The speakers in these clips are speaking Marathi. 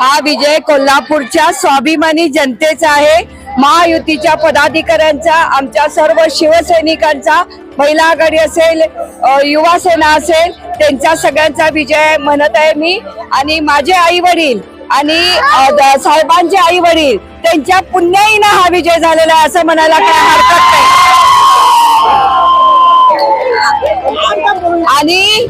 हा विजय कोल्हापूरच्या स्वाभिमानी जनतेचा आहे, महायुतीच्या पदाधिकाऱ्यांचा, आमच्या सर्व शिवसैनिकांचा, महिला आघाडी असेल, युवा सेना असेल, त्यांच्या सगळ्यांचा विजय म्हणत आहे मी. आणि माझे आई वडील आणि साहेबांचे आई वडील त्यांच्या पुण्याईनं हा विजय झालेला आहे असं म्हणायला काय हरकत नाही. आणि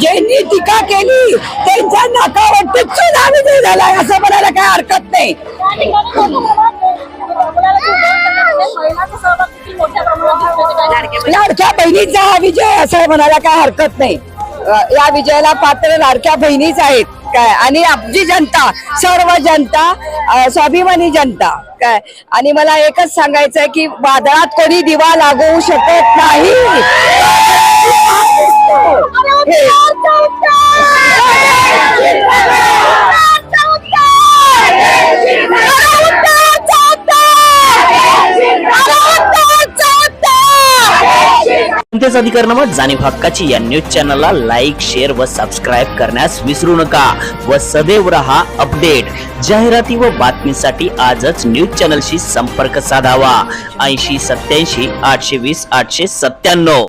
ज्यांनी टीका केली त्यांच्या नाकावर टिचून हा विजय झालाय असं म्हणायला काय हरकत नाही. लाडक्या बहिणीचा हा विजय असं म्हणायला काय हरकत नाही. या विजयाला पात्र लाडक्या बहिणीच आहेत काय, आणि आपली जनता, सर्व जनता, स्वाभिमानी जनता काय. आणि मला एकच सांगायचं आहे की वादळात कोणी दिवा लागवू शकत नाही. कोणत्याच अधिकारनामा जाणीव हक्काची या न्यूज चॅनलला लाईक, शेअर व सबस्क्राईब करण्यास विसरू नका व सदैव रहा अपडेट. जाहिराती व बातमीसाठी आजच न्यूज चॅनलशी संपर्क साधावा. 80 87 820 897.